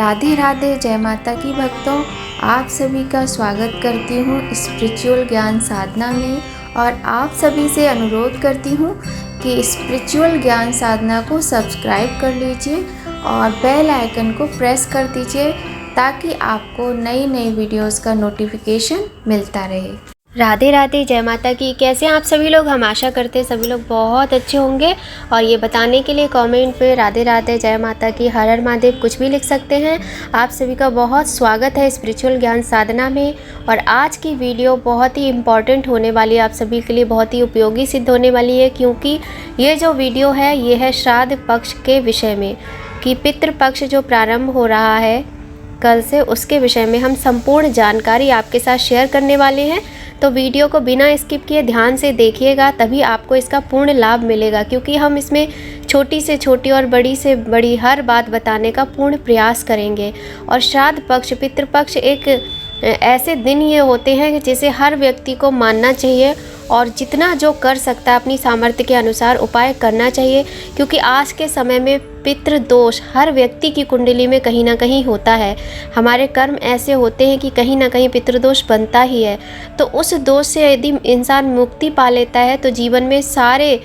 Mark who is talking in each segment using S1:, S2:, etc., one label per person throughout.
S1: राधे राधे, जय माता की भक्तों। आप सभी का स्वागत करती हूँ स्पिरिचुअल ज्ञान साधना में और आप सभी से अनुरोध करती हूँ कि स्पिरिचुअल ज्ञान साधना को सब्सक्राइब कर लीजिए और बेल आइकन को प्रेस कर दीजिए ताकि आपको नई नई वीडियोस का नोटिफिकेशन मिलता रहे।
S2: राधे राधे, जय माता की। कैसे हैं आप सभी लोग? हम आशा करते हैं सभी लोग बहुत अच्छे होंगे। और ये बताने के लिए कमेंट पे राधे राधे, जय माता की, हर हर महादेव कुछ भी लिख सकते हैं। आप सभी का बहुत स्वागत है स्पिरिचुअल ज्ञान साधना में। और आज की वीडियो बहुत ही इम्पॉर्टेंट होने वाली है, आप सभी के लिए बहुत ही उपयोगी सिद्ध होने वाली है, क्योंकि ये जो वीडियो है ये है श्राद्ध पक्ष के विषय में, कि पितृपक्ष जो प्रारंभ हो रहा है कल से, उसके विषय में हम संपूर्ण जानकारी आपके साथ शेयर करने वाले हैं। तो वीडियो को बिना स्किप किए ध्यान से देखिएगा, तभी आपको इसका पूर्ण लाभ मिलेगा, क्योंकि हम इसमें छोटी से छोटी और बड़ी से बड़ी हर बात बताने का पूर्ण प्रयास करेंगे। और श्राद्ध पक्ष, पितृपक्ष एक ऐसे दिन ये होते हैं जिसे हर व्यक्ति को मानना चाहिए और जितना जो कर सकता है अपनी सामर्थ्य के अनुसार उपाय करना चाहिए, क्योंकि आज के समय में पितृदोष हर व्यक्ति की कुंडली में कहीं ना कहीं होता है। हमारे कर्म ऐसे होते हैं कि कहीं ना कहीं पितृदोष बनता ही है। तो उस दोष से यदि इंसान मुक्ति पा लेता है तो जीवन में सारे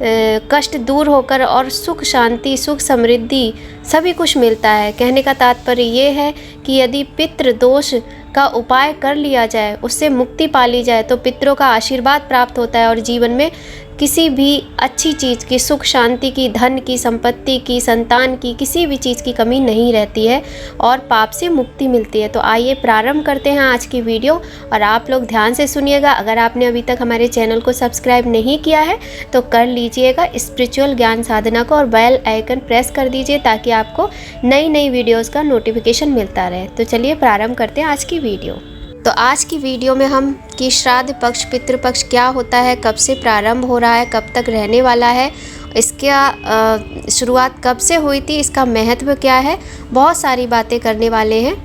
S2: कष्ट दूर होकर और सुख शांति, सुख समृद्धि सभी कुछ मिलता है। कहने का तात्पर्य ये है कि यदि पितृदोष का उपाय कर लिया जाए, उससे मुक्ति पा ली जाए, तो पितरों का आशीर्वाद प्राप्त होता है और जीवन में किसी भी अच्छी चीज़ की, सुख शांति की, धन की, संपत्ति की, संतान की, किसी भी चीज़ की कमी नहीं रहती है और पाप से मुक्ति मिलती है। तो आइए प्रारंभ करते हैं आज की वीडियो और आप लोग ध्यान से सुनिएगा। अगर आपने अभी तक हमारे चैनल को सब्सक्राइब नहीं किया है तो कर लीजिएगा स्पिरिचुअल ज्ञान साधना को और बेल आइकन प्रेस कर दीजिए ताकि आपको नई नई वीडियोज़ का नोटिफिकेशन मिलता रहे। तो चलिए प्रारंभ करते हैं आज की वीडियो। तो आज की वीडियो में हम कि श्राद्ध पक्ष, पितृपक्ष क्या होता है, कब से प्रारंभ हो रहा है, कब तक रहने वाला है, इसका शुरुआत कब से हुई थी, इसका महत्व क्या है, बहुत सारी बातें करने वाले हैं।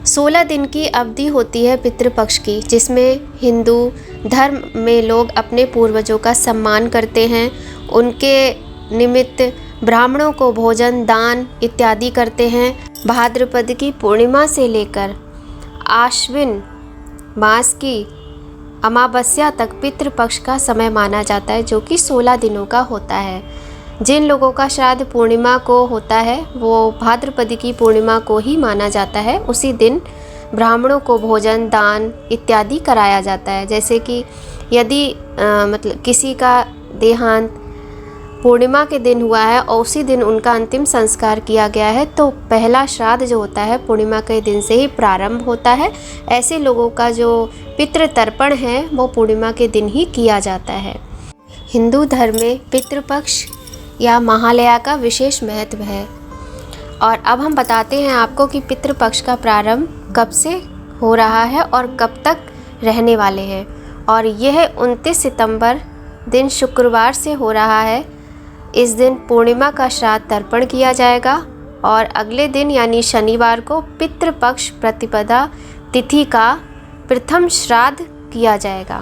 S2: 16 दिन की अवधि होती है पितृपक्ष की, जिसमें हिंदू धर्म में लोग अपने पूर्वजों का सम्मान करते हैं, उनके निमित्त ब्राह्मणों को भोजन, दान इत्यादि करते हैं। भाद्रपद की पूर्णिमा से लेकर आश्विन मास की अमावस्या तक पितृपक्ष का समय माना जाता है, जो कि 16 दिनों का होता है। जिन लोगों का श्राद्ध पूर्णिमा को होता है वो भाद्रपद की पूर्णिमा को ही माना जाता है। उसी दिन ब्राह्मणों को भोजन, दान इत्यादि कराया जाता है। जैसे कि यदि मतलब किसी का देहांत पूर्णिमा के दिन हुआ है और उसी दिन उनका अंतिम संस्कार किया गया है, तो पहला श्राद्ध जो होता है पूर्णिमा के दिन से ही प्रारंभ होता है। ऐसे लोगों का जो पितृतर्पण है वो पूर्णिमा के दिन ही किया जाता है। हिंदू धर्म में पितृपक्ष या महालया का विशेष महत्व है। और अब हम बताते हैं आपको कि पितृपक्ष का प्रारंभ कब से हो रहा है और कब तक रहने वाले हैं। और यह 29 सितंबर दिन शुक्रवार से हो रहा है। इस दिन पूर्णिमा का श्राद्ध तर्पण किया जाएगा और अगले दिन यानी शनिवार को पितृपक्ष प्रतिपदा तिथि का प्रथम श्राद्ध किया जाएगा।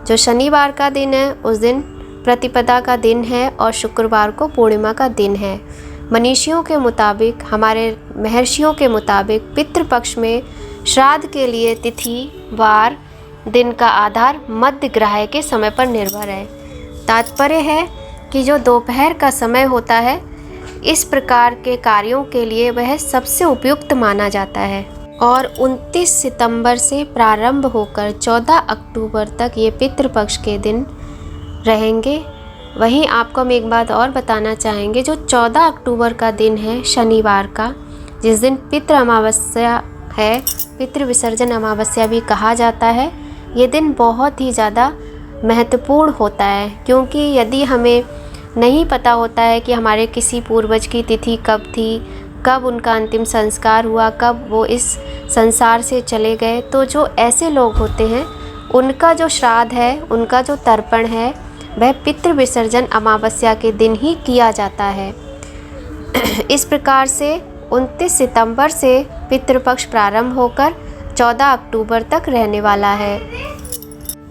S2: जो शनिवार का दिन है उस दिन प्रतिपदा का दिन है और शुक्रवार को पूर्णिमा का दिन है। मनीषियों के मुताबिक, हमारे महर्षियों के मुताबिक पितृपक्ष में श्राद्ध के लिए तिथि, वार, दिन का आधार मध्य ग्रह के समय पर निर्भर है। तात्पर्य है कि जो दोपहर का समय होता है इस प्रकार के कार्यों के लिए वह सबसे उपयुक्त माना जाता है। और 29 सितंबर से प्रारंभ होकर 14 अक्टूबर तक ये पितृपक्ष के दिन रहेंगे। वहीं आपको हम एक बात और बताना चाहेंगे, जो 14 अक्टूबर का दिन है शनिवार का, जिस दिन पितृ अमावस्या है, पितृ विसर्जन अमावस्या भी कहा जाता है, ये दिन बहुत ही ज़्यादा महत्वपूर्ण होता है। क्योंकि यदि हमें नहीं पता होता है कि हमारे किसी पूर्वज की तिथि कब थी, कब उनका अंतिम संस्कार हुआ, कब वो इस संसार से चले गए, तो जो ऐसे लोग होते हैं उनका जो श्राद्ध है, उनका जो तर्पण है, वह पितृ विसर्जन अमावस्या के दिन ही किया जाता है। इस प्रकार से 29 सितंबर से पितृपक्ष प्रारंभ होकर 14 अक्टूबर तक रहने वाला है।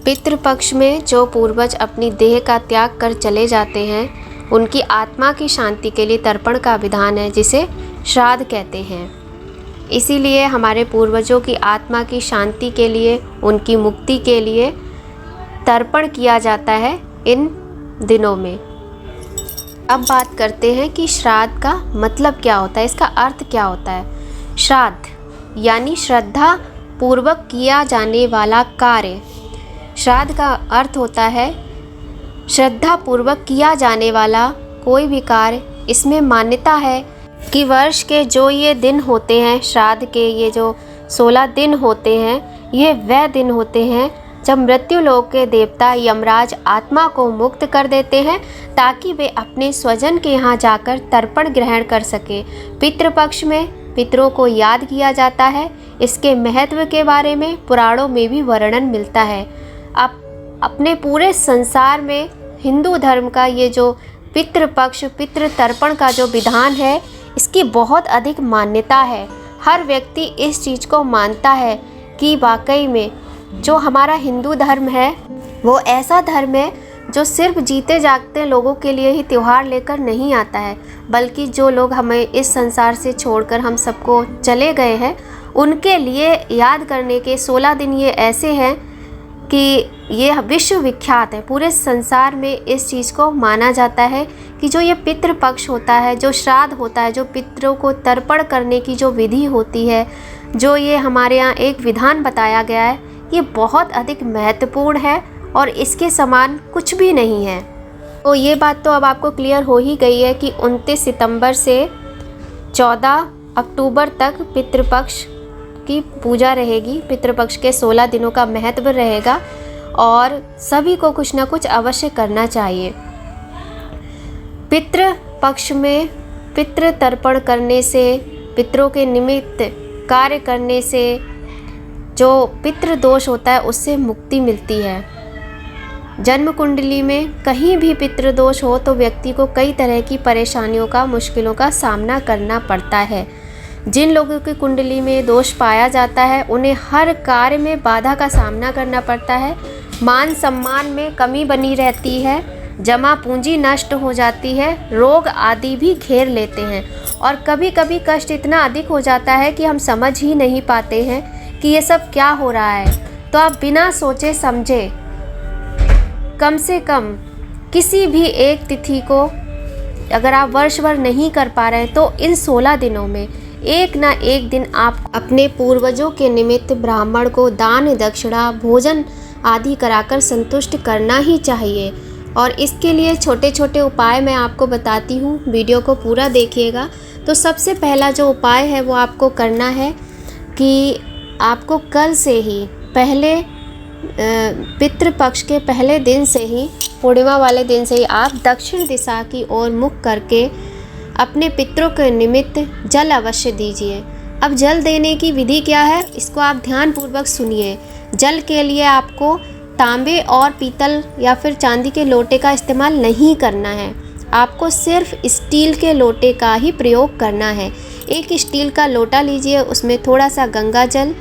S2: पितृपक्ष में जो पूर्वज अपनी देह का त्याग कर चले जाते हैं उनकी आत्मा की शांति के लिए तर्पण का विधान है, जिसे श्राद्ध कहते हैं। इसीलिए हमारे पूर्वजों की आत्मा की शांति के लिए, उनकी मुक्ति के लिए तर्पण किया जाता है इन दिनों में। अब बात करते हैं कि श्राद्ध का मतलब क्या होता है, इसका अर्थ क्या होता है। श्राद्ध यानी श्रद्धा पूर्वक किया जाने वाला कार्य। श्राद्ध का अर्थ होता है श्रद्धा पूर्वक किया जाने वाला कोई भी कार्य। इसमें मान्यता है कि वर्ष के जो ये दिन होते हैं, श्राद्ध के ये जो 16 दिन होते हैं, ये वह दिन होते हैं जब मृत्यु लोक के देवता यमराज आत्मा को मुक्त कर देते हैं ताकि वे अपने स्वजन के यहाँ जाकर तर्पण ग्रहण कर सके। पितृपक्ष में पितरों को याद किया जाता है। इसके महत्व के बारे में पुराणों में भी वर्णन मिलता है। अब अपने पूरे संसार में हिंदू धर्म का ये जो पितृपक्ष, पितृ तर्पण का जो विधान है, इसकी बहुत अधिक मान्यता है। हर व्यक्ति इस चीज़ को मानता है कि वाकई में जो हमारा हिंदू धर्म है वो ऐसा धर्म है जो सिर्फ जीते जागते लोगों के लिए ही त्यौहार लेकर नहीं आता है, बल्कि जो लोग हमें इस संसार से छोड़कर हम सबको चले गए हैं, उनके लिए याद करने के 16 दिन ये ऐसे हैं कि ये विश्व विख्यात है। पूरे संसार में इस चीज़ को माना जाता है कि जो ये पितृपक्ष होता है, जो श्राद्ध होता है, जो पितरों को तर्पण करने की जो विधि होती है, जो ये हमारे यहाँ एक विधान बताया गया है, ये बहुत अधिक महत्वपूर्ण है और इसके समान कुछ भी नहीं है। तो ये बात तो अब आपको क्लियर हो ही गई है कि 29 सितंबर से 14 अक्टूबर तक पितृपक्ष की पूजा रहेगी। पितृपक्ष के 16 दिनों का महत्व रहेगा और सभी को कुछ ना कुछ अवश्य करना चाहिए। पितृपक्ष में पितृ तर्पण करने से, पितरों के निमित्त कार्य करने से जो पितृ दोष होता है उससे मुक्ति मिलती है। जन्म कुंडली में कहीं भी पितृ दोष हो तो व्यक्ति को कई तरह की परेशानियों का, मुश्किलों का सामना करना पड़ता है। जिन लोगों की कुंडली में दोष पाया जाता है उन्हें हर कार्य में बाधा का सामना करना पड़ता है। मान सम्मान में कमी बनी रहती है, जमा पूंजी नष्ट हो जाती है, रोग आदि भी घेर लेते हैं और कभी कभी कष्ट इतना अधिक हो जाता है कि हम समझ ही नहीं पाते हैं कि ये सब क्या हो रहा है। तो आप बिना सोचे समझे कम से कम किसी भी एक तिथि को अगर आप वर्ष भर नहीं कर पा रहे हैं तो इन 16 दिनों में एक ना एक दिन आप अपने पूर्वजों के निमित्त ब्राह्मण को दान, दक्षिणा, भोजन आदि कराकर संतुष्ट करना ही चाहिए। और इसके लिए छोटे छोटे उपाय मैं आपको बताती हूँ, वीडियो को पूरा देखिएगा। तो सबसे पहला जो उपाय है वो आपको करना है कि आपको कल से ही, पहले पितृपक्ष के पहले दिन से ही, पूर्णिमा वाले दिन से ही आप दक्षिण दिशा की ओर मुख करके अपने पितरों के निमित्त जल अवश्य दीजिए। अब जल देने की विधि क्या है, इसको आप ध्यानपूर्वक सुनिए। जल के लिए आपको तांबे और पीतल या फिर चांदी के लोटे का इस्तेमाल नहीं करना है। आपको सिर्फ स्टील के लोटे का ही प्रयोग करना है। एक स्टील का लोटा लीजिए, उसमें थोड़ा सा गंगा जल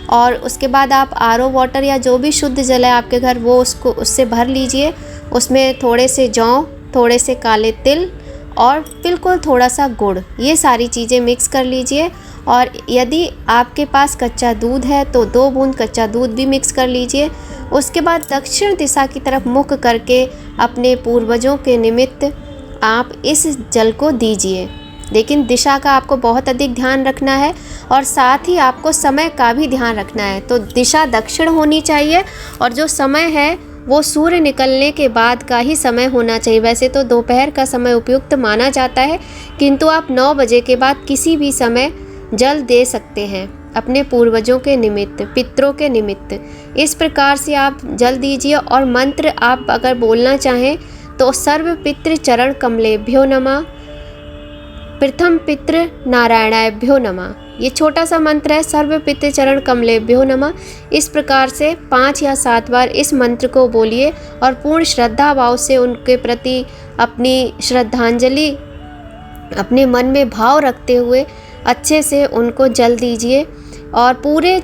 S2: और उसके बाद आप आरओ वाटर या जो भी शुद्ध जल है आपके घर वो उससे भर लीजिए। उसमें थोड़े से जौ, थोड़े से काले तिल और बिल्कुल थोड़ा सा गुड़, ये सारी चीज़ें मिक्स कर लीजिए। और यदि आपके पास कच्चा दूध है तो 2 बूंद कच्चा दूध भी मिक्स कर लीजिए। उसके बाद दक्षिण दिशा की तरफ मुख करके अपने पूर्वजों के निमित्त आप इस जल को दीजिए। लेकिन दिशा का आपको बहुत अधिक ध्यान रखना है और साथ ही आपको समय का भी ध्यान रखना है। तो दिशा दक्षिण होनी चाहिए और जो समय है वो सूर्य निकलने के बाद का ही समय होना चाहिए। वैसे तो दोपहर का समय उपयुक्त माना जाता है, किंतु आप 9 बजे के बाद किसी भी समय जल दे सकते हैं अपने पूर्वजों के निमित्त, पितरों के निमित्त। इस प्रकार से आप जल दीजिए। और मंत्र आप अगर बोलना चाहें तो सर्व पितृ चरण कमलेभ्यो नमः, प्रथम पितृ नारायणाभ्यो नमः, ये छोटा सा मंत्र है, सर्व पितृ चरण कमलेभ्यो नमः। इस प्रकार से 5 या 7 बार इस मंत्र को बोलिए और पूर्ण श्रद्धा भाव से उनके प्रति अपनी श्रद्धांजलि अपने मन में भाव रखते हुए अच्छे से उनको जल दीजिए। और पूरे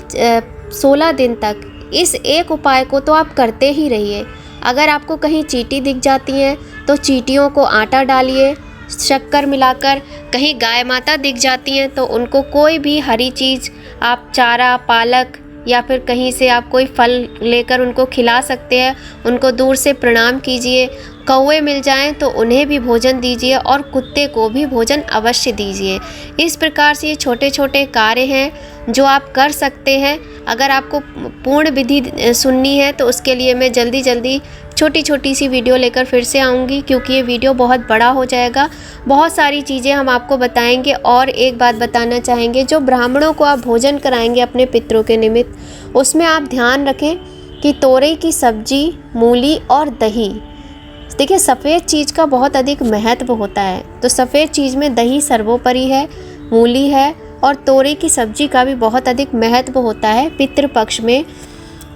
S2: 16 दिन तक इस एक उपाय को तो आप करते ही रहिए। अगर आपको कहीं चींटी दिख जाती हैं तो चींटियों को आटा डालिए शक्कर मिलाकर, कहीं गाय माता दिख जाती हैं तो उनको कोई भी हरी चीज़ आप चारा, पालक या फिर कहीं से आप कोई फल लेकर उनको खिला सकते हैं। उनको दूर से प्रणाम कीजिए। कौवे मिल जाएं तो उन्हें भी भोजन दीजिए और कुत्ते को भी भोजन अवश्य दीजिए। इस प्रकार से ये छोटे छोटे कार्य हैं जो आप कर सकते हैं। अगर आपको पूर्ण विधि सुननी है तो उसके लिए मैं जल्दी जल्दी छोटी छोटी सी वीडियो लेकर फिर से आऊँगी, क्योंकि ये वीडियो बहुत बड़ा हो जाएगा। बहुत सारी चीज़ें हम आपको बताएंगे। और एक बात बताना चाहेंगे, जो ब्राह्मणों को आप भोजन कराएंगे अपने पितरों के निमित्त, उसमें आप ध्यान रखें कि तोरई की सब्जी, मूली और दही। देखिए, सफ़ेद चीज़ का बहुत अधिक महत्व होता है, तो सफ़ेद चीज़ में दही सर्वोपरि है, मूली है और तोरई की सब्जी का भी बहुत अधिक महत्व होता है। पितृपक्ष में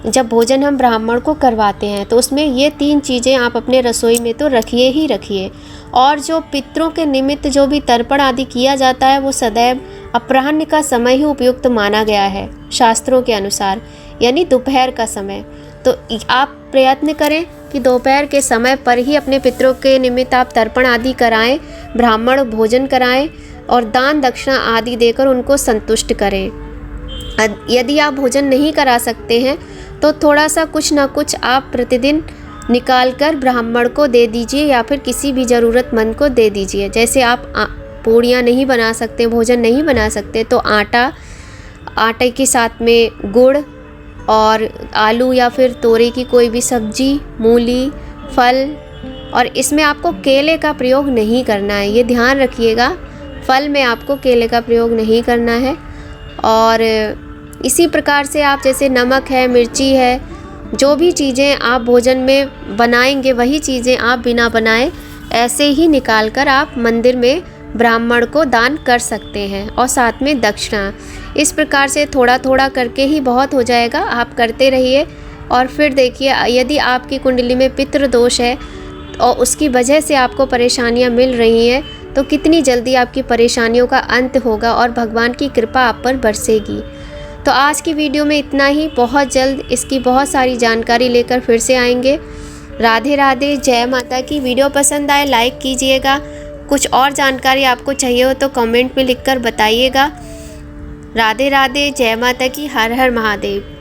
S2: जब भोजन हम ब्राह्मण को करवाते हैं तो उसमें ये 3 चीज़ें आप अपने रसोई में तो रखिए ही रखिए। और जो पितरों के निमित्त जो भी तर्पण आदि किया जाता है वो सदैव अपराह्न का समय ही उपयुक्त माना गया है शास्त्रों के अनुसार, यानी दोपहर का समय। तो आप प्रयत्न करें कि दोपहर के समय पर ही अपने पितरों के निमित्त आप तर्पण आदि कराएं, ब्राह्मण भोजन कराएं और दान दक्षिणा आदि देकर उनको संतुष्ट करें। यदि आप भोजन नहीं करा सकते हैं तो थोड़ा सा कुछ ना कुछ आप प्रतिदिन निकाल कर ब्राह्मण को दे दीजिए या फिर किसी भी ज़रूरतमंद को दे दीजिए। जैसे आप पूड़ियाँ नहीं बना सकते, भोजन नहीं बना सकते, तो आटे के साथ में गुड़ और आलू या फिर तोरई की कोई भी सब्जी, मूली, फल, और इसमें आपको केले का प्रयोग नहीं करना है, ये ध्यान रखिएगा। फल में आपको केले का प्रयोग नहीं करना है। और इसी प्रकार से आप जैसे नमक है, मिर्ची है, जो भी चीज़ें आप भोजन में बनाएंगे वही चीज़ें आप बिना बनाए ऐसे ही निकाल कर आप मंदिर में ब्राह्मण को दान कर सकते हैं, और साथ में दक्षिणा। इस प्रकार से थोड़ा थोड़ा करके ही बहुत हो जाएगा, आप करते रहिए। और फिर देखिए, यदि आपकी कुंडली में पितृ दोष है और उसकी वजह से आपको परेशानियां मिल रही हैं, तो कितनी जल्दी आपकी परेशानियों का अंत होगा और भगवान की कृपा आप पर बरसेगी। तो आज की वीडियो में इतना ही। बहुत जल्द इसकी बहुत सारी जानकारी लेकर फिर से आएंगे। राधे राधे, जय माता की। वीडियो पसंद आए लाइक कीजिएगा। कुछ और जानकारी आपको चाहिए हो तो कमेंट में लिखकर बताइएगा। राधे राधे, जय माता की। हर हर महादेव।